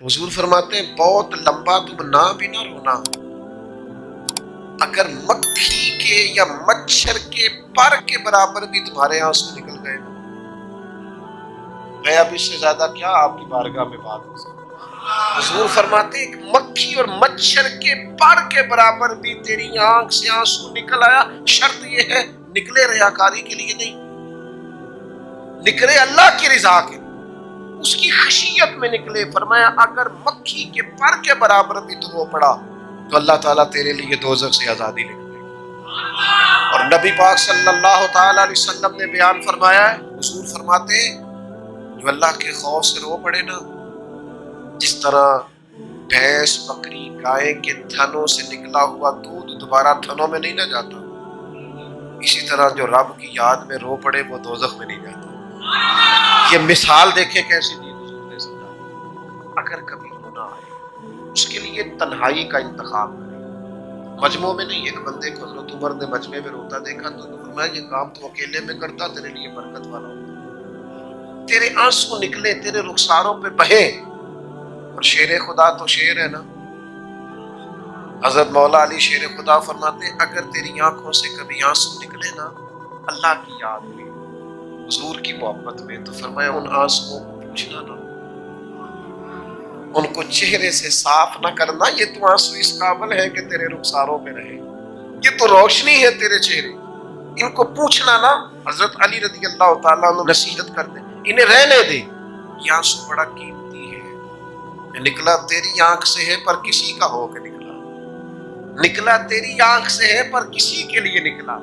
حضور فرماتے ہیں بہت لمبا تم نہ بھی نہ رونا، اگر مکھی کے یا مچھر کے پر کے برابر بھی تمہارے آنسو نکل گئے میں اب اس سے زیادہ کیا آپ کی بارگاہ میں بات ہو سکتی۔ حضور فرماتے ہیں مکھی اور مچھر کے پر کے برابر بھی تیری آنکھ سے آنسو نکل آیا، شرط یہ ہے نکلے ریاکاری کے لیے نہیں، نکلے اللہ کی رضا کے لیے، اس کی خشیت میں نکلے۔ فرمایا اگر مکھی کے پر کے برابر بھی تو رو پڑا تو اللہ تعالیٰ تیرے لیے دوزخ سے آزادی لکھ دے گا۔ اور نبی پاک صلی اللہ تعالیٰ علیہ وسلم نے بیان فرمایا ہے، حضور فرماتے ہیں جو اللہ کے خوف سے رو پڑے نا، جس طرح بھینس بکری گائے کے تھنوں سے نکلا ہوا دودھ دوبارہ تھنوں میں نہیں نہ جاتا، اسی طرح جو رب کی یاد میں رو پڑے وہ دوزخ میں نہیں جاتا۔ یہ مثال دیکھیں کیسی دی حضور نے سمجھائی۔ اگر کبھی رونا آئے اس کے لیے تنہائی کا انتخاب کریں، مجموع میں نہیں۔ ایک بندے کو حضرت عمر نے مجمع میں روتا دیکھا تو فرمایا یہ کام تو اکیلے میں کرتا تیرے لیے برکت والا ہوتا، تیرے آنسو نکلے تیرے رخساروں پہ بہے۔ اور شیر خدا تو شیر ہے نا، حضرت مولا علی شیر خدا فرماتے ہیں اگر تیری آنکھوں سے کبھی آنسو نکلے نا اللہ کی یاد میں، حضور کی محبت میں، تو فرمایا ان آنسوؤں کو پوچھنا نہ، ان کو چہرے سے صاف نہ کرنا، یہ تو آنسو اس قابل ہے کہ تیرے رخساروں میں رہے، یہ تو روشنی ہے تیرے چہرے، ان کو پوچھنا نہ۔ حضرت علی رضی اللہ تعالیٰ عنہ نصیحت کرتے انہیں رہنے دے، یہ آنسو بڑا قیمتی ہے، نکلا تیری آنکھ سے ہے پر کسی کا ہو کے نکلا، نکلا تیری آنکھ سے ہے پر کسی کے لیے نکلا،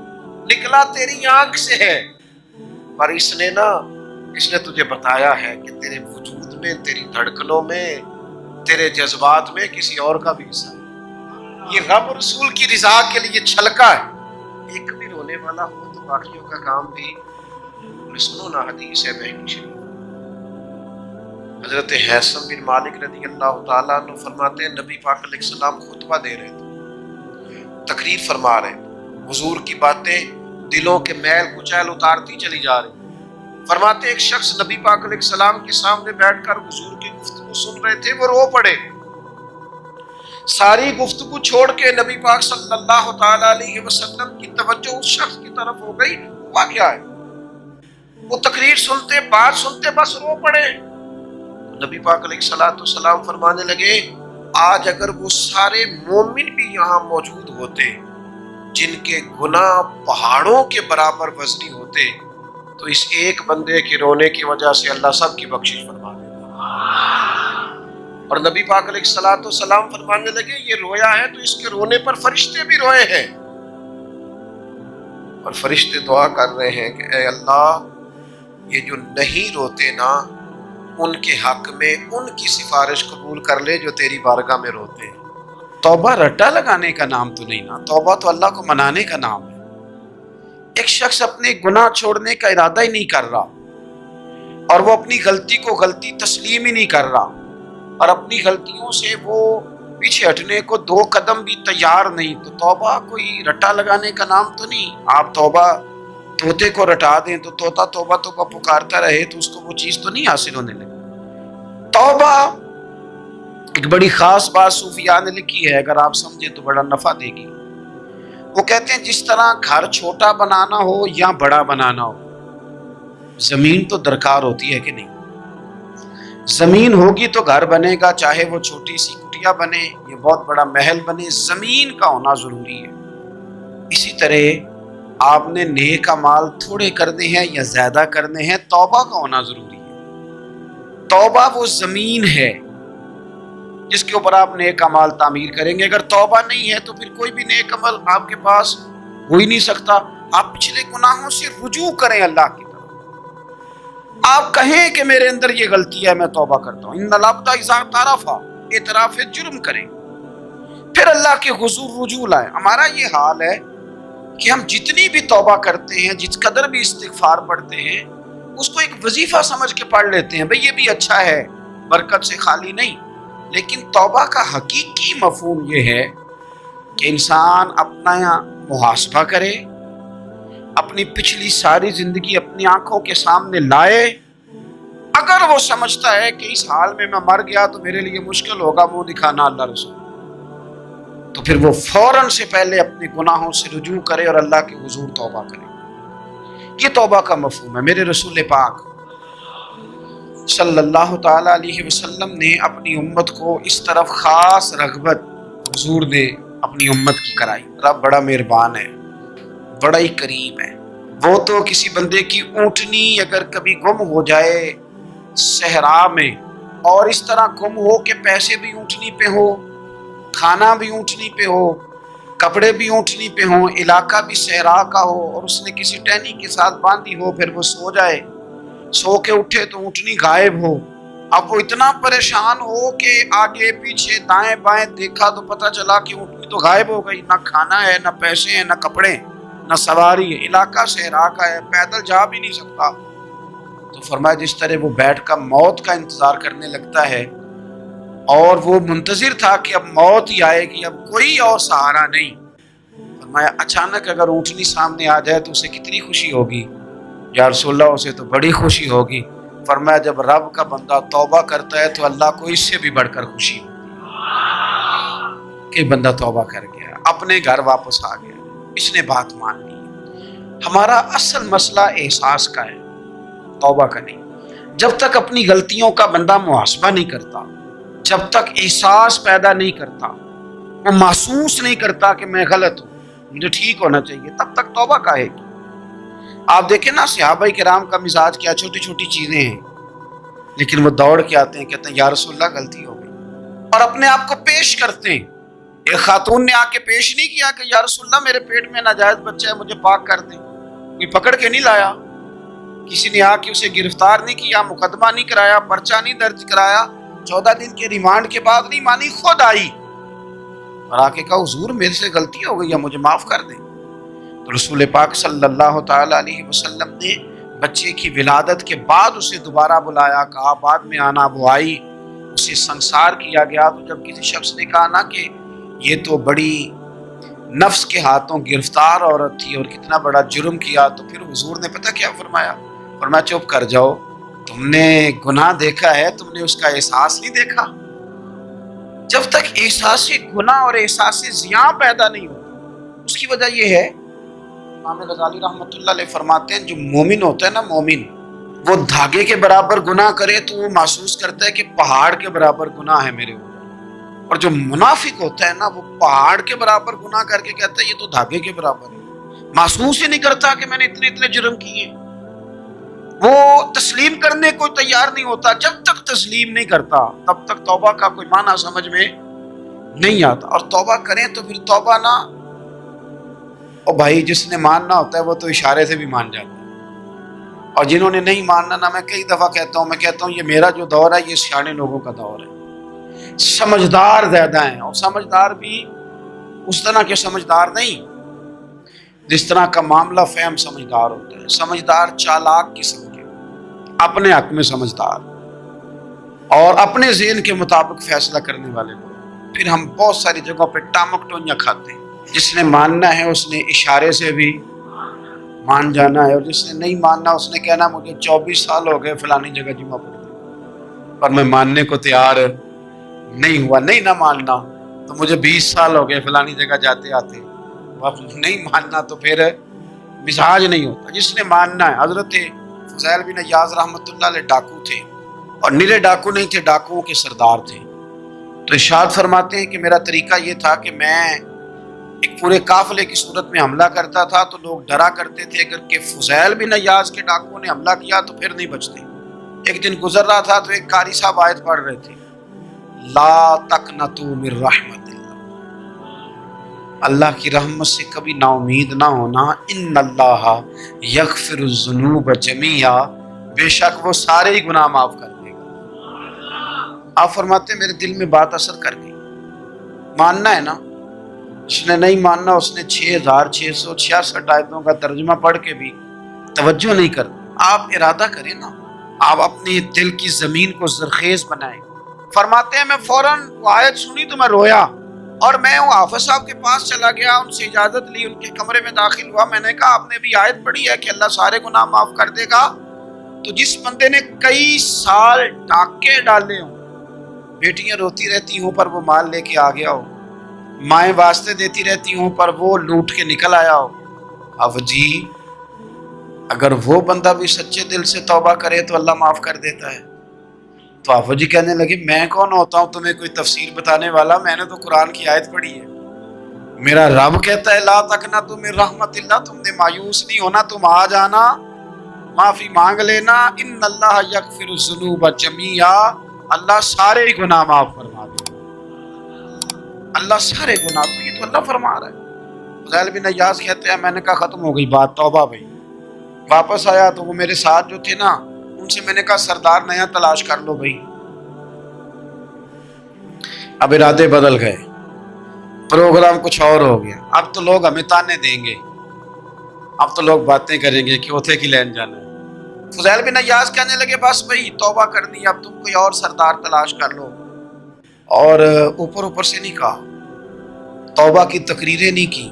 نکلا تیری آنکھ سے ہے پر اس نے تجھے بتایا ہے کہ تیرے وجود میں، تیری دھڑکنوں میں، تیرے جذبات میں کسی اور کا بھی حصہ ہے۔ یہ رب رسول کی رضا کے لیے چھلکا ہے۔ ایک بھی رونے والا ہو تو باقیوں کا کام بھی۔ سنو نا حدیث ہے بہنی شریف، حضرت حیثم بن مالک رضی اللہ تعالیٰ عنہ فرماتے ہیں نبی پاک علیہ السلام خطبہ دے رہے تھے، تقریر فرما رہے تھے، حضور کی باتیں دلوں کے میل کچیل اتارتی چلی جا رہی۔ فرماتے ایک شخص نبی پاک علیہ السلام کے سامنے بیٹھ کر حضور کی گفتگو سن رہے تھے، وہ رو پڑے، ساری گفتگو چھوڑ کے نبی پاک صلی اللہ تعالی علیہ وسلم کی توجہ اس شخص کی طرف ہو گئی۔ ہوا کیا ہے؟ وہ تقریر سنتے، بات سنتے بس رو پڑے۔ نبی پاک علیہ السلام فرمانے لگے آج اگر وہ سارے مومن بھی یہاں موجود ہوتے جن کے گناہ پہاڑوں کے برابر وزنی ہوتے تو اس ایک بندے کے رونے کی وجہ سے اللہ سب کی بخشش فرما دیتا۔ اور نبی پاک علیہ السلام فرمانے لگے یہ رویا ہے تو اس کے رونے پر فرشتے بھی روئے ہیں، اور فرشتے دعا کر رہے ہیں کہ اے اللہ یہ جو نہیں روتے نا ان کے حق میں ان کی سفارش قبول کر لے جو تیری بارگاہ میں روتے ہیں۔ توبہ رٹا لگانے کا نام تو نہیں نا، توبہ تو اللہ کو منانے کا نام ہے۔ ایک شخص اپنے گناہ چھوڑنے کا ارادہ ہی نہیں کر رہا اور وہ اپنی غلطی کو غلطی تسلیم ہی نہیں کر رہا، اور اپنی غلطیوں سے وہ پیچھے ہٹنے کو دو قدم بھی تیار نہیں، تو توبہ کوئی رٹا لگانے کا نام تو نہیں۔ آپ توبہ طوطے کو رٹا دیں تو طوطا توبہ توبہ پکارتا رہے تو اس کو وہ چیز تو نہیں حاصل ہونے لگی۔ توبہ ایک بڑی خاص بات صوفیاء نے لکھی ہے، اگر آپ سمجھے تو بڑا نفع دے گی۔ وہ کہتے ہیں جس طرح گھر چھوٹا بنانا ہو یا بڑا بنانا ہو، زمین تو درکار ہوتی ہے کہ نہیں؟ زمین ہوگی تو گھر بنے گا، چاہے وہ چھوٹی سی کٹیا بنے یا بہت بڑا محل بنے، زمین کا ہونا ضروری ہے۔ اسی طرح آپ نے نیک اعمال تھوڑے کرنے ہیں یا زیادہ کرنے ہیں، توبہ کا ہونا ضروری ہے۔ توبہ وہ زمین ہے جس کے اوپر آپ نیک اعمال تعمیر کریں گے۔ اگر توبہ نہیں ہے تو پھر کوئی بھی نیک عمل آپ کے پاس ہو ہی نہیں سکتا۔ آپ پچھلے گناہوں سے رجوع کریں اللہ کی طرف، آپ کہیں کہ میرے اندر یہ غلطی ہے میں توبہ کرتا ہوں۔ ان العبد اذا اعترف، اعتراف جرم کریں، پھر اللہ کے حضور رجوع لائیں۔ ہمارا یہ حال ہے کہ ہم جتنی بھی توبہ کرتے ہیں، جس قدر بھی استغفار پڑھتے ہیں، اس کو ایک وظیفہ سمجھ کے پڑھ لیتے ہیں، بھئی یہ بھی اچھا ہے، برکت سے خالی نہیں۔ لیکن توبہ کا حقیقی مفہوم یہ ہے کہ انسان اپنا محاسبہ کرے، اپنی پچھلی ساری زندگی اپنی آنکھوں کے سامنے لائے، اگر وہ سمجھتا ہے کہ اس حال میں مر گیا تو میرے لیے مشکل ہوگا منہ دکھانا اللہ رسول، تو پھر وہ فوراً سے پہلے اپنے گناہوں سے رجوع کرے اور اللہ کے حضور توبہ کرے۔ یہ توبہ کا مفہوم ہے۔ میرے رسول پاک صلی اللہ تعالی علیہ وسلم نے اپنی امت کو اس طرف خاص رغبت حضور نے اپنی امت کی کرائی۔ رب بڑا مہربان ہے، بڑا ہی کریم ہے۔ وہ تو کسی بندے کی اونٹنی اگر کبھی گم ہو جائے صحرا میں، اور اس طرح گم ہو کہ پیسے بھی اونٹنی پہ ہو، کھانا بھی اونٹنی پہ ہو، کپڑے بھی اونٹنی پہ ہوں، علاقہ بھی صحرا کا ہو، اور اس نے کسی ٹہنی کے ساتھ باندھی ہو، پھر وہ سو جائے، سو کے اٹھے تو اونٹنی غائب ہو۔ اب وہ اتنا پریشان ہو کہ آگے پیچھے دائیں بائیں دیکھا تو پتہ چلا کہ اونٹنی تو غائب ہو گئی، نہ کھانا ہے، نہ پیسے ہیں، نہ کپڑے، نہ سواری ہے، علاقہ صحرا کا ہے، پیدل جا بھی نہیں سکتا۔ تو فرمایا جس طرح وہ بیٹھ کر موت کا انتظار کرنے لگتا ہے، اور وہ منتظر تھا کہ اب موت ہی آئے گی، اب کوئی اور سہارا نہیں، فرمایا اچانک اگر اونٹنی سامنے آ جائے تو اسے کتنی خوشی ہوگی؟ یا رسول اللہ اسے تو بڑی خوشی ہوگی۔ فرمایا جب رب کا بندہ توبہ کرتا ہے تو اللہ کو اس سے بھی بڑھ کر خوشی ہوتی ہے کہ بندہ توبہ کر گیا، اپنے گھر واپس آ گیا، اس نے بات مان لی۔ ہمارا اصل مسئلہ احساس کا ہے، توبہ کا نہیں۔ جب تک اپنی غلطیوں کا بندہ محاسبہ نہیں کرتا، جب تک احساس پیدا نہیں کرتا، وہ محسوس نہیں کرتا کہ میں غلط ہوں، مجھے ٹھیک ہونا چاہیے، تب تک توبہ کا ہے۔ آپ دیکھیں نا صحابہ کرام کا مزاج کیا، چھوٹی چھوٹی چیزیں ہیں لیکن وہ دوڑ کے آتے ہیں، کہتے ہیں یا رسول اللہ غلطی ہو گئی، اور اپنے آپ کو پیش کرتے ہیں۔ ایک خاتون نے آ کے پیش نہیں کیا کہ یا رسول اللہ میرے پیٹ میں ناجائز بچہ ہے، مجھے پاک کر دیں، کوئی پکڑ کے نہیں لایا، کسی نے آ کے اسے گرفتار نہیں کیا، مقدمہ نہیں کرایا، پرچہ نہیں درج کرایا، 14 دن کے ریمانڈ کے بعد نہیں مانی، خود آئی اور آ کے کہا حضور میرے سے غلطی ہو گئی ہے، مجھے معاف کر دیں۔ تو رسول پاک صلی اللہ تعالی علیہ وسلم نے بچے کی ولادت کے بعد اسے دوبارہ بلایا، کہا بعد میں آنا، وہ آئی، اسے سنسار کیا گیا۔ تو جب کسی شخص نے کہا نا کہ یہ تو بڑی نفس کے ہاتھوں گرفتار عورت تھی اور کتنا بڑا جرم کیا، تو پھر حضور نے پتہ کیا فرمایا؟ فرمایا چپ کر جاؤ، تم نے گناہ دیکھا ہے، تم نے اس کا احساس نہیں دیکھا۔ جب تک احساس گناہ اور احساس زیاں پیدا نہیں ہوتا، اس کی وجہ یہ ہے، امام غزالی رحمۃ اللہ علیہ فرماتے ہیں جو مومن ہوتا ہے نا، مومن وہ دھاگے کے برابر گناہ کرے تو وہ محسوس کرتا ہے کہ پہاڑ کے برابر گناہ ہے میرے اوپر، اور جو منافق ہوتا ہے نا وہ پہاڑ کے برابر گناہ کر کے کہتا ہے یہ تو دھاگے کے برابر ہے، محسوس ہی نہیں کرتا کہ میں نے اتنے جرم کیے، وہ تسلیم کرنے کو تیار نہیں ہوتا۔ جب تک تسلیم نہیں کرتا تب تک توبہ کا کوئی معنی سمجھ میں نہیں آتا، اور توبہ کریں تو پھر توبہ نہ، اور بھائی جس نے ماننا ہوتا ہے وہ تو اشارے سے بھی مان جاتا ہے، اور جنہوں نے نہیں ماننا نا، میں کئی دفعہ کہتا ہوں یہ میرا جو دور ہے یہ سیانے لوگوں کا دور ہے، سمجھدار زیادہ ہیں، اور سمجھدار بھی اس طرح کے سمجھدار نہیں جس طرح کا معاملہ فہم سمجھدار ہوتا ہے، سمجھدار چالاک قسم کے، اپنے حق میں سمجھدار اور اپنے ذہن کے مطابق فیصلہ کرنے والے لوگ۔ پھر ہم بہت ساری جگہوں پہ ٹامک ٹونیاں کھاتے ہیں، جس نے ماننا ہے اس نے اشارے سے بھی مان جانا ہے، اور جس نے نہیں ماننا اس نے کہنا مجھے 24 سال ہو گئے فلانی جگہ جمعہ پڑھتے پر میں ماننے کو تیار نہیں ہوا، نہیں نہ ماننا تو مجھے 20 سال ہو گئے فلانی جگہ جاتے آتے، نہیں ماننا تو پھر مزاج نہیں ہوتا۔ جس نے ماننا ہے، حضرت فضیل بن عیاض رحمۃ اللہ علیہ ڈاکو تھے، اور نیرے ڈاکو نہیں تھے، ڈاکوؤں کے سردار تھے۔ تو ارشاد فرماتے ہیں کہ میرا طریقہ یہ تھا کہ میں ایک پورے قافلے کی صورت میں حملہ کرتا تھا تو لوگ ڈرا کرتے تھے، اگر کہ فضیل بن عیاض کے ڈاکوؤں نے حملہ کیا تو پھر نہیں بچتے۔ ایک دن گزر رہا تھا تو ایک قاری صاحب آیت پڑھ رہے تھے، لا تقنطوا من رحمت اللہ کی رحمت سے کبھی نا امید نہ ہونا، ان اللہ یغفر الذنوب جمیعا، بے شک وہ سارے ہی گناہ معاف کر دے گا۔ آپ فرماتے ہیں میرے دل میں بات اثر کر گئی، ماننا ہے نا، اس نے نہیں ماننا، اس نے 6666 آیتوں کا ترجمہ پڑھ کے بھی توجہ نہیں کر۔ آپ ارادہ کریں نا، آپ اپنے دل کی زمین کو زرخیز بنائیں۔ فرماتے ہیں میں فوراً وہ آیت سنی تو میں رویا، اور میں حافظ صاحب کے پاس چلا گیا، ان سے اجازت لی، ان کے کمرے میں داخل ہوا، میں نے کہا آپ نے بھی آیت پڑھی ہے کہ اللہ سارے گناہ معاف کر دے گا؟ تو جس بندے نے کئی سال ڈاکے ڈالے ہوں، بیٹیاں روتی رہتی ہوں پر وہ مال لے کے آ گیا ہو، مائیں واسطے دیتی رہتی ہوں پر وہ لوٹ کے نکل آیا ہو، اب جی اگر وہ بندہ بھی سچے دل سے توبہ کرے تو اللہ معاف کر دیتا ہے۔ تو آفو جی کہنے لگے میں کون ہوتا ہوں تمہیں کوئی تفسیر بتانے والا، میں نے تو قرآن کی آیت پڑھی ہے، میرا رب کہتا ہے لا تقنطوا من رحمت اللہ، تم نے مایوس نہیں ہونا، تم آ جانا معافی مانگ لینا، ان اللہ یغفر الذنوب جمیعا، اللہ سارے گناہ معاف فرما دے، اللہ سارے گناہ، تو یہ تو اللہ فرما رہا ہے۔ فضیل بن عیاض کہتے ہیں میں نے کہا ختم ہو گئی بات، توبہ بھائی۔ واپس آیا تو وہ میرے ساتھ جو تھے نا ان سے میں نے کہا سردار نیا تلاش کر لو بھائی۔ اب ارادے بدل گئے، پروگرام کچھ اور ہو گیا، اب تو لوگ ہمیں تانے دیں گے، اب تو لوگ باتیں کریں گے کہ اوتھے کی لین جانا ہے۔ فضیل بن عیاض کہنے لگے بس بھائی توبہ کرنی، اب تم کوئی اور سردار تلاش کر لو، اور اوپر سے نہیں کہا، توبہ کی تقریریں نہیں کی،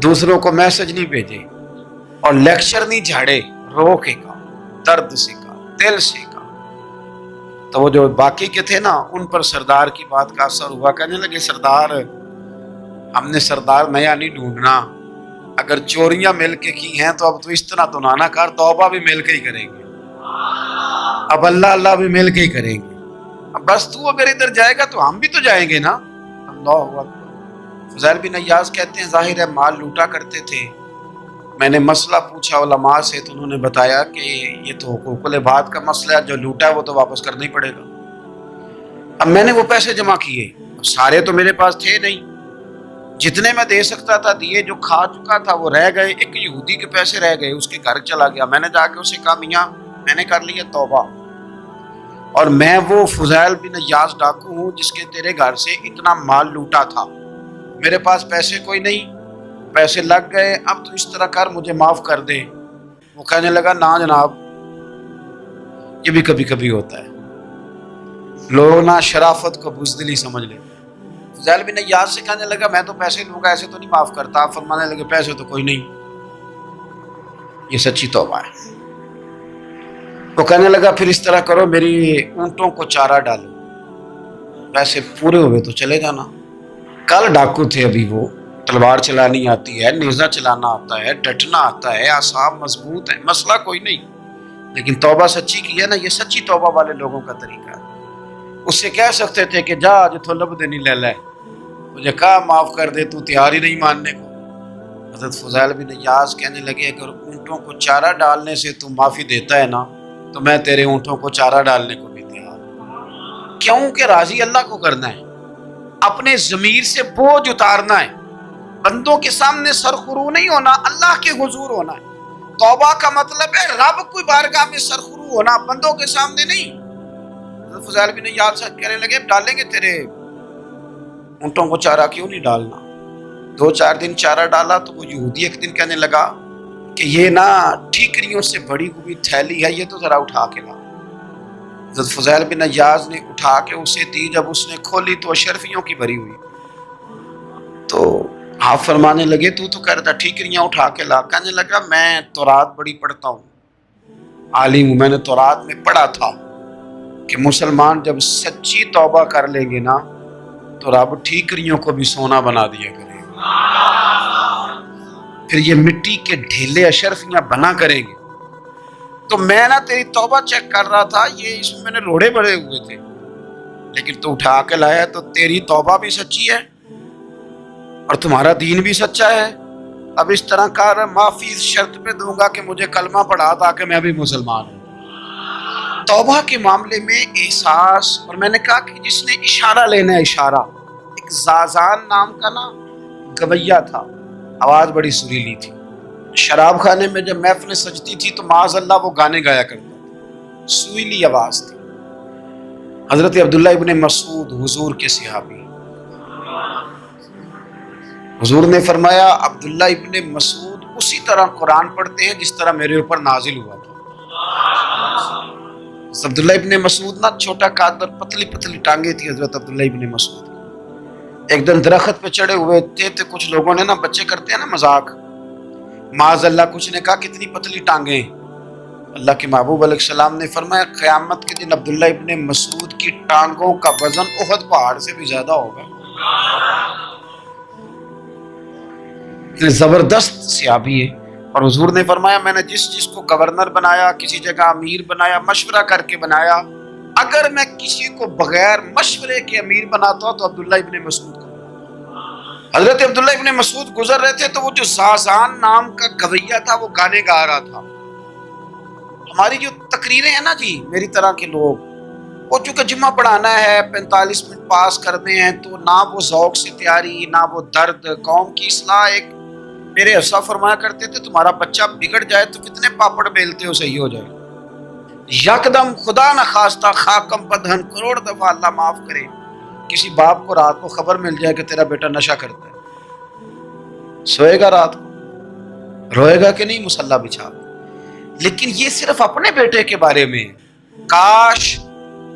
دوسروں کو میسج نہیں بھیجے اور لیکچر نہیں جھاڑے، رو کے کہا، درد سے کہا، دل سے کہا۔ تو وہ جو باقی کے تھے نا ان پر سردار کی بات کا اثر ہوا، کہنے لگے سردار ہم نے سردار نیا نہیں ڈھونڈنا، اگر چوریاں مل کے کی ہیں تو اب تو اس طرح تو نہ کر، توبہ بھی مل کے ہی کریں گے، اب اللہ بھی مل کے ہی کریں گے، اب بس تو اگر ادھر جائے گا تو ہم بھی تو جائیں گے نا۔ اللہ اکبر۔ فضیل بن عیاض کہتے ہیں ظاہر ہے مال لوٹا کرتے تھے، میں نے مسئلہ پوچھا علماء سے تو انہوں نے بتایا کہ یہ تو حقوق العباد کا مسئلہ ہے، جو لوٹا ہے وہ تو واپس کرنا ہی پڑے گا۔ اب میں نے وہ پیسے جمع کیے، اب سارے تو میرے پاس تھے نہیں، جتنے میں دے سکتا تھا دیے، جو کھا چکا تھا وہ رہ گئے، ایک یہودی کے پیسے رہ گئے، اس کے گھر چلا گیا، میں نے جا کے اسے کہا میاں میں نے کر لیا توبہ، اور میں وہ فضیل بن عیاض ڈاکو ہوں جس کے تیرے گھر سے اتنا مال لوٹا تھا، میرے پاس پیسے کوئی نہیں، پیسے لگ گئے، اب تو اس طرح کر مجھے معاف کر دے۔ وہ کہنے لگا نا جناب، یہ بھی کبھی کبھی ہوتا ہے، لوگ نہ شرافت کو بزدلی سمجھ لیتے۔ فضیل بن عیاض سے کہنے لگا میں تو پیسے لوں گا، ایسے تو نہیں معاف کرتا۔ آپ فرمانے لگے پیسے تو کوئی نہیں، یہ سچی توبہ ہے۔ وہ کہنے لگا پھر اس طرح کرو میری اونٹوں کو چارہ ڈالو، پیسے پورے ہوئے تو چلے جانا۔ کل ڈاکو تھے، ابھی وہ تلوار چلانی آتی ہے، نیزہ چلانا آتا ہے، ڈٹنا آتا ہے، اعصاب مضبوط ہیں، مسئلہ کوئی نہیں، لیکن توبہ سچی کی ہے نا، یہ سچی توبہ والے لوگوں کا طریقہ ہے۔ اس سے کہہ سکتے تھے کہ جا جتھوں لب دینی لے لے، مجھے کہا معاف کر دے، تو تیار ہی نہیں ماننے کو۔ حضرت فضیل بن عیاض کہنے لگے اگر اونٹوں کو چارہ ڈالنے سے تو معافی دیتا ہے نا تو میں تیرے اونٹوں کو چارہ ڈالنے کو بھی تیار ہوں، کیوں کہ راضی اللہ کو کرنا ہے، اپنے ضمیر سے بوجھ اتارنا ہے، بندوں کے سامنے سرخرو نہیں ہونا، اللہ کے حضور ہونا ہے۔ توبہ کا مطلب ہے رب کوئی بارگاہ میں سرخرو ہونا، بندوں کے سامنے نہیں۔ حضرت فضیل بن عیاض کہنے لگے ڈالیں گے تیرے اونٹوں کو چارہ، کیوں نہیں ڈالنا۔ 2-4 دن چارہ ڈالا تو وہ یہودی ایک دن کہنے لگا کہ یہ نا ٹھیکریوں سے بڑی ہوئی تھیلی ہے، یہ تو ذرا اٹھا کے لا۔ حضرت فضیل بن عیاض نے اٹھا کے اسے دی، جب اس نے کھولی تو اشرفیوں کی بھری ہوئی، تو آپ فرمانے لگے تو کہہ رہا تھا ٹھیکریاں اٹھا کے لا۔ کہنے لگا میں تورات بڑی پڑھتا ہوں، عالم ہوں، میں نے تورات میں پڑھا تھا کہ مسلمان جب سچی توبہ کر لیں گے نا تو رب ٹھیکریوں کو بھی سونا بنا دیا کرے گا، پھر یہ مٹی کے ڈھیلے اشرفیاں بنا کریں گے۔ تو میں نا تیری توبہ چیک کر رہا تھا، یہ اس میں نے روڑے بڑے ہوئے تھے، لیکن تو اٹھا کے لایا تو تیری توبہ بھی سچی ہے اور تمہارا دین بھی سچا ہے۔ اب اس طرح کر، معافی اس شرط پہ دوں گا کہ مجھے کلمہ پڑھا تاکہ میں بھی مسلمان ہوں۔ توبہ کے معاملے میں احساس، اور میں نے کہا کہ جس نے اشارہ لینا ہے اشارہ، ایک زازان نام کا نا گویہ تھا، آواز بڑی سریلی تھی، شراب خانے میں جب محفلیں سجتی تھی تو معاذ اللہ وہ گانے گایا کرتا تھا، سریلی آواز تھی۔ حضرت عبداللہ ابن مسعود حضور کے صحابی، حضور نے فرمایا عبداللہ ابن مسعود اسی طرح قرآن پڑھتے ہیں جس طرح میرے اوپر نازل ہوا تھا۔ عبداللہ ابن مسعود نا چھوٹا قد اور پتلی پتلی ٹانگیں تھی حضرت عبداللہ ابن مسعود۔ ایک دن درخت پہ چڑھے ہوئے تھے تو کچھ لوگوں نے نا، بچے کرتے ہیں نا مذاق، معاذ اللہ کچھ نے کہا کتنی پتلی ٹانگیں، اللہ کے محبوب علیہ السلام نے فرمایا قیامت کے دن عبداللہ ابن مسعود کی ٹانگوں کا وزن احد پہاڑ سے بھی زیادہ ہوگا. اتنے زبردست صحابی ہے. اور حضور نے فرمایا میں نے جس کو گورنر بنایا، کسی جگہ امیر بنایا، مشورہ کر کے بنایا، اگر میں کسی کو بغیر مشورے کے امیر بناتا تو عبداللہ ابن مسعود کو. حضرت عبداللہ ابن مسعود گزر رہے تھے تو وہ جو زازان نام کا گویہ تھا وہ گانے گا رہا تھا. ہماری جو تقریریں ہیں نا جی، میری طرح کے لوگ، وہ چونکہ جمعہ پڑھانا ہے، 45 منٹ پاس کرنے ہیں، تو نہ وہ ذوق سے تیاری، نہ وہ درد. قوم کی اصلاح. ایک میرے اسا فرمایا کرتے تھے تمہارا بچہ بگڑ جائے تو کتنے پاپڑ بیلتے ہو صحیح ہو جائے. یکدم خدا نہ خواستہ خاکم بدہن کروڑ دفعہ اللہ معاف کرے کسی باپ کو رات کو خبر مل جائے کہ تیرا بیٹا نشہ کرتا ہے، سوئے گا رات کو؟ روئے گا کہ نہیں مصلی بچھا؟ لیکن یہ صرف اپنے بیٹے کے بارے میں. کاش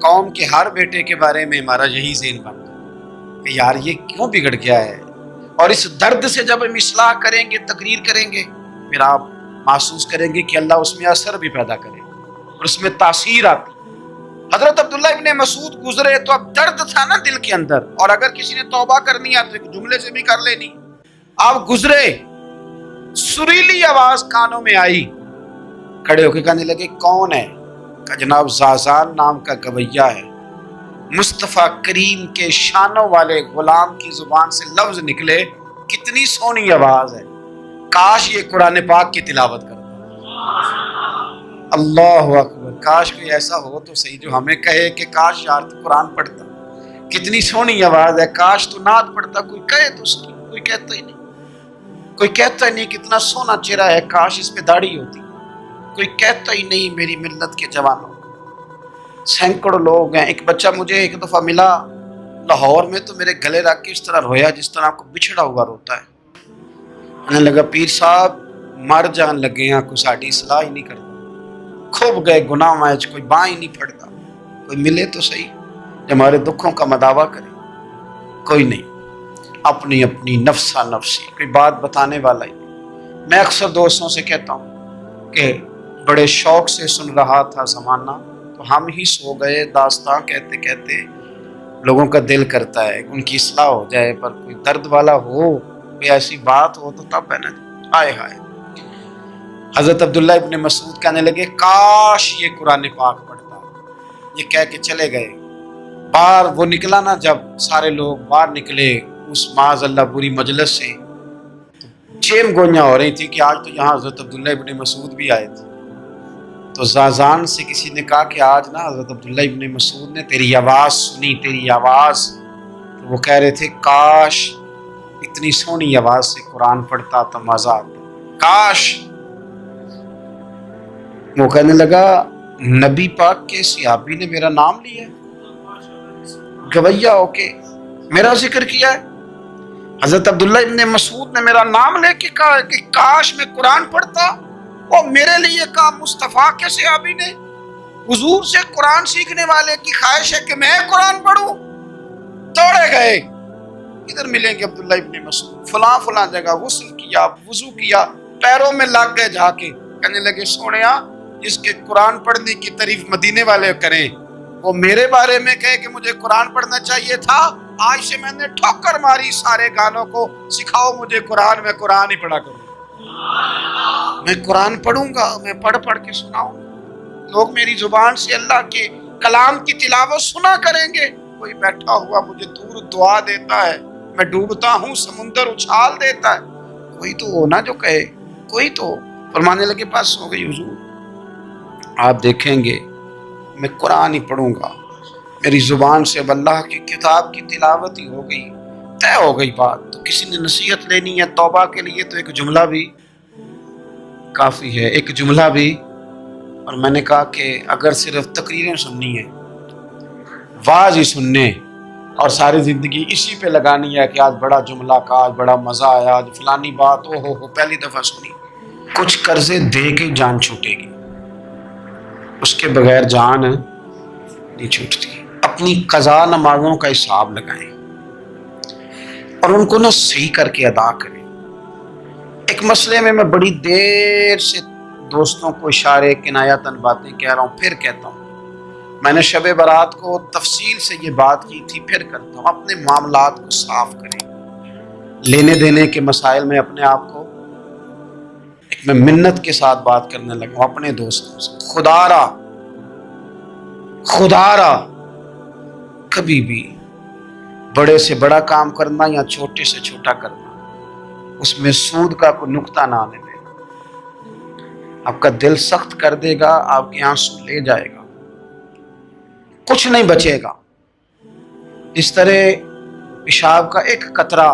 قوم کے ہر بیٹے کے بارے میں ہمارا یہی ذہن بن کہ یار یہ کیوں بگڑ گیا ہے. اور اس درد سے جب ہم اصلاح کریں گے، تقریر کریں گے، پھر آپ محسوس کریں گے کہ اللہ اس میں اثر بھی پیدا کرے اور اس میں تاثیر آتی. حضرت عبداللہ ابن مسعود گزرے تو اب درد تھا نا دل کے اندر، اور اگر کسی نے توبہ کرنی ہے تو ایک جملے سے بھی کر لینی. آپ گزرے، سریلی آواز کانوں میں آئی، کھڑے ہو کے کہنے لگے کون ہے؟ کہ جناب زازان نام کا گویہ ہے. مصطفیٰ کریم کے شانوں والے غلام کی زبان سے لفظ نکلے، کتنی سونی آواز ہے، کاش یہ قرآن پاک کی تلاوت کرتا. اللہ اکبر. کاش کوئی ایسا ہو تو صحیح جو ہمیں کہے کہ کاش یار تو قرآن پڑھتا، کتنی سونی آواز ہے، کاش تو نعت پڑھتا. کوئی کہے تو اس کی، کوئی کہتا ہی نہیں. کوئی کہتا ہی نہیں کتنا سونا چہرہ ہے، کاش اس پہ داڑھی ہوتی. کوئی کہتا ہی نہیں میری ملت کے جوانوں. سینکڑوں لوگ ہیں. ایک بچہ مجھے ایک دفعہ ملا لاہور میں تو میرے گلے رکھ کے اس طرح رویا جس طرح کو بچھڑا ہوا روتا ہے. میں نے لگا پیر صاحب مر جان لگے ہیں، کوئی ساڑی اصلاح ہی نہیں کرتا، کھوب گئے گناہ مائچ، کوئی باں ہی نہیں پڑتا. کوئی ملے تو صحیح جو ہمارے دکھوں کا مداوع کرے. کوئی نہیں، اپنی اپنی نفسا نفسی، کوئی بات بتانے والا ہی نہیں. میں اکثر دوستوں سے کہتا ہوں کہ بڑے شوق سے سن رہا تھا زمانہ تو ہم ہی سو گئے. داستان کہتے کہتے لوگوں کا دل کرتا ہے ان کی اصلاح ہو جائے، پر کوئی درد والا ہو، کوئی ایسی بات ہو تو تب ہے نا. ہائے ہائے. حضرت عبداللہ ابن مسعود کہنے لگے کاش یہ قرآن پاک پڑھتا. یہ کہہ کے چلے گئے. باہر وہ نکلا نا، جب سارے لوگ باہر نکلے اس معاذ اللہ بری مجلس سے، چیم گوئیاں ہو رہی تھی کہ آج تو یہاں حضرت عبداللہ ابن مسعود بھی آئے تھے. تو زازان سے کسی نے کہا کہ آج نا حضرت عبداللہ ابن مسعود نے تیری آواز سنی، تیری آواز. تو وہ کہہ رہے تھے کاش اتنی سونی آواز سے قرآن پڑھتا تو مزہ آتا. کاش. وہ کہنے لگا نبی پاک کے صحابی نے میرا نام لیا، گویہ ہو کے میرا ذکر کیا ہے. حضرت عبداللہ ابن مسعود نے میرا نام لے کے کہا کہ کاش میں قرآن پڑھتا. اور میرے لیے کہا مصطفیٰ کے صحابی نے، حضور سے قرآن سیکھنے والے کی خواہش ہے کہ میں قرآن پڑھوں. دوڑے گئے، ادھر ملیں گے عبداللہ ابن مسعود، فلاں فلاں جگہ غسل کیا، وضو کیا، پیروں میں لگ گئے جا کے. کہنے لگے سونیا جس کے قرآن پڑھنے کی تعریف مدینے والے کریں وہ میرے بارے میں کہے کہ مجھے قرآن پڑھنا چاہیے تھا. آج سے میں نے ٹھوکر ماری سارے گانوں کو، سکھاؤ مجھے قرآن، میں قرآن ہی پڑھا کروں. میں قرآن پڑھوں گا، میں پڑھ پڑھ کے سناؤں. لوگ میری زبان سے اللہ کے کلام کی تلاوت سنا کریں گے. کوئی بیٹھا ہوا مجھے دور دعا دیتا ہے، میں ڈوبتا ہوں سمندر اچھال دیتا ہے. کوئی تو ہو نا جو کہے، کوئی تو. فرمانے لگے بس ہو گئی حضور، آپ دیکھیں گے میں قرآن ہی پڑھوں گا. میری زبان سے اب اللہ کی کتاب کی تلاوت ہی ہو گئی، طے ہو گئی بات. تو کسی نے نصیحت لینی ہے توبہ کے لیے تو ایک جملہ بھی کافی ہے، ایک جملہ بھی. اور میں نے کہا کہ اگر صرف تقریریں سننی ہیں، واعظ ہی سننے اور ساری زندگی اسی پہ لگانی ہے کہ آج بڑا جملہ کا، آج بڑا مزہ آیا، آج فلانی بات او ہو پہلی دفعہ سنی، کچھ قرضے دے کے جان چھوٹے گی، اس کے بغیر جان نہیں چھوٹتی. اپنی قضا نمازوں کا حساب لگائیں اور ان کو صحیح کر کے ادا کریں. ایک مسئلے میں بڑی دیر سے دوستوں کو اشارے کنایتاً باتیں کہہ رہا ہوں، پھر کہتا ہوں، میں نے شب برات کو تفصیل سے یہ بات کی تھی، پھر کرتا ہوں، اپنے معاملات کو صاف کریں۔ لینے دینے کے مسائل میں اپنے آپ کو میں منت کے ساتھ بات کرنے لگا ہوں اپنے دوستوں سے، خدا را کبھی بھی بڑے سے بڑا کام کرنا یا چھوٹے سے چھوٹا کرنا، اس میں سود کا کوئی نقطہ نہ آنے دے۔ آپ کا دل سخت کر دے گا، آپ کے آنسو لے جائے گا، کچھ نہیں بچے گا۔ اس طرح پیشاب کا ایک قطرہ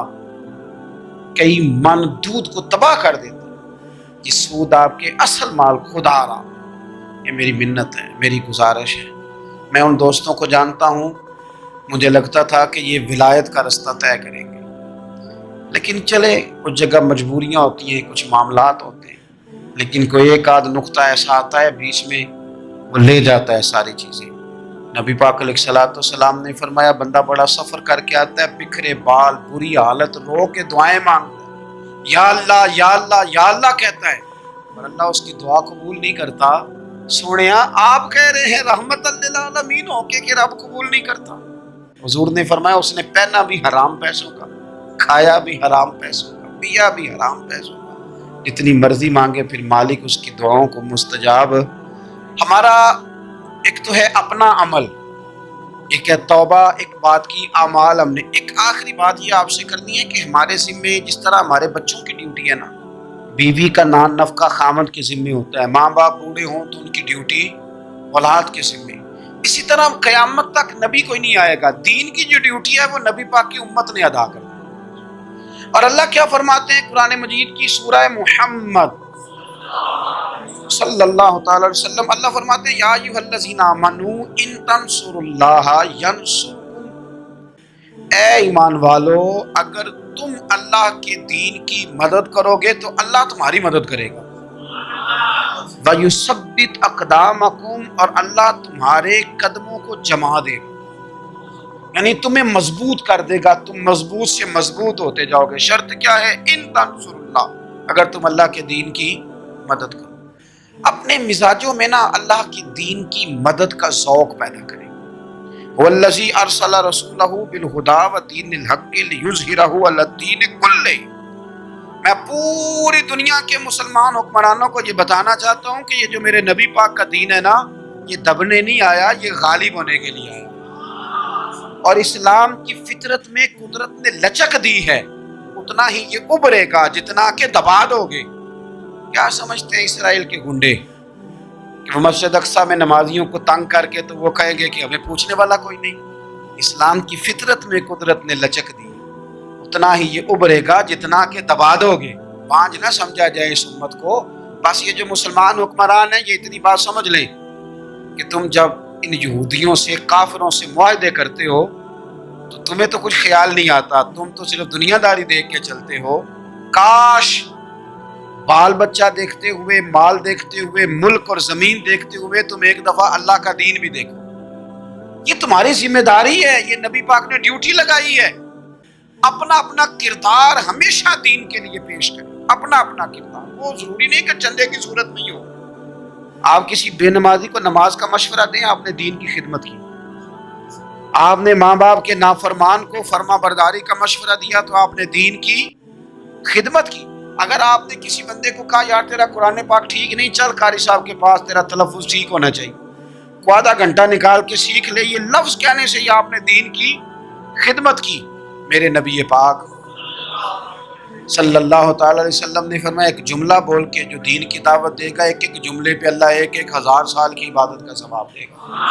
کئی من دودھ کو تباہ کر دیتا ہے۔ یہ سود آپ کے اصل مال خدا را، یہ میری منت ہے، میری گزارش ہے۔ میں ان دوستوں کو جانتا ہوں، مجھے لگتا تھا کہ یہ ولایت کا رستہ طے کریں گے، لیکن چلے کچھ جگہ مجبوریاں ہوتی ہیں، کچھ معاملات ہوتے ہیں، لیکن کوئی ایک آدھ نقطہ ایسا آتا ہے بیچ میں، وہ لے جاتا ہے ساری چیزیں۔ نبی پاک علیہ الصلوۃ والسلام نے فرمایا، بندہ بڑا سفر کر کے آتا ہے، بکھرے بال، بری حالت، رو کے دعائیں مانگتا ہے، یا اللہ یا اللہ یا اللہ کہتا ہے، اور اللہ اس کی دعا قبول نہیں کرتا۔ سونیا آپ کہہ رہے ہیں رحمت للعالمین ہو کے کہ رب قبول نہیں کرتا۔ حضور نے فرمایا اس نے پہنا بھی حرام پیسوں کا، کھایا بھی حرام پیسوں کا، پیا بھی حرام پیسوں کا، جتنی مرضی مانگے، پھر مالک اس کی دعاؤں کو مستجاب۔ ہمارا ایک تو ہے اپنا عمل، ایک ہے توبہ، ایک بات کی اعمال۔ ہم نے ایک آخری بات یہ آپ سے کرنی ہے کہ ہمارے ذمے جس طرح ہمارے بچوں کی ڈیوٹی ہے نا، بیوی کا نان نفقہ خامند کے ذمے ہوتا ہے، ماں باپ بوڑھے ہوں تو ان کی ڈیوٹی اولاد کے ذمے، اسی طرح قیامت تک نبی کوئی نہیں آئے گا، دین کی جو ڈیوٹی ہے وہ نبی پاک کی امت نے ادا کرنا ہے۔ اور اللہ کیا فرماتے ہیں قرآن مجید کی سورہ محمد صلی اللہ تعالی علیہ وسلم، اللہ فرماتے ہیں، یا ایھا الذین آمنوا ان تنصروا اللہ ینصرکم، اے ایمان والو اگر تم اللہ کے دین کی مدد کرو گے تو اللہ تمہاری مدد کرے گا، وَيُثَبِّتْ أَقْدَامَكُمْ، اور اللہ تمہارے قدموں کو جما دے گا، یعنی تمہیں مضبوط کر دے گا، تم مضبوط سے مضبوط ہوتے جاؤ گے۔ شرط کیا ہے؟ ان تنصر اللہ، اگر تم اللہ کے دین کی مدد کرو۔ اپنے مزاجوں میں نا اللہ کی دین کی مدد کا ذوق پیدا کریں۔ وَالَّذِي أَرْسَلَ رَسُولَهُ بِالْهُدَىٰ وَدِينِ الْحَقِّ لِيُظْهِرَهُ عَلَى الدِّينِ كُلِّهِ، میں پوری دنیا کے مسلمان حکمرانوں کو یہ بتانا چاہتا ہوں کہ یہ جو میرے نبی پاک کا دین ہے نا، یہ دبنے نہیں آیا، یہ غالب ہونے کے لیے آیا۔ اور اسلام کی فطرت میں قدرت نے لچک دی ہے، اتنا ہی یہ ابھرے گا جتنا کہ دبا دو گے۔ کیا سمجھتے ہیں اسرائیل کے گنڈے کہ وہ مسجد اقصیٰ میں نمازیوں کو تنگ کر کے تو وہ کہیں گے کہ ہمیں پوچھنے والا کوئی نہیں؟ اسلام کی فطرت میں قدرت نے لچک دی، اتنا ہی یہ ابھرے گا جتنا کہ دبا دو گے۔ بانجھ نہ سمجھا جائے اس امت کو، بس یہ جو مسلمان حکمران ہیں یہ اتنی بات سمجھ لیں کہ تم جب ان یہودیوں سے، کافروں سے معاہدے کرتے ہو تو تمہیں تو کچھ خیال نہیں آتا، تم تو صرف دنیا داری دیکھ کے چلتے ہو۔ کاش بال بچہ دیکھتے ہوئے، مال دیکھتے ہوئے، ملک اور زمین دیکھتے ہوئے تم ایک دفعہ اللہ کا دین بھی دیکھو۔ یہ تمہاری ذمہ داری ہے، یہ نبی پاک نے ڈیوٹی لگائی ہے۔ اپنا اپنا کردار ہمیشہ دین کے لیے پیش کریں، اپنا اپنا کردار۔ وہ ضروری نہیں کہ چندے کی صورت نہیں ہو۔ آپ کسی بے نمازی کو نماز کا مشورہ دیں، آپ نے دین کی خدمت کی۔ آپ نے ماں باپ کے نافرمان کو فرما برداری کا مشورہ دیا تو آپ نے دین کی خدمت کی۔ اگر آپ نے کسی بندے کو کہا یار تیرا قرآن پاک ٹھیک نہیں، چل قاری صاحب کے پاس، تیرا تلفظ ٹھیک ہونا چاہیے، کو آدھا گھنٹہ نکال کے سیکھ لے، یہ لفظ کہنے سے ہی آپ نے دین کی خدمت کی۔ میرے نبی پاک صلی اللہ تعالی علیہ وسلم نے فرمایا ایک جملہ بول کے جو دین کی دعوت دے گا، ایک ایک جملے پہ اللہ 1,000 سال کی عبادت کا ثواب دے گا۔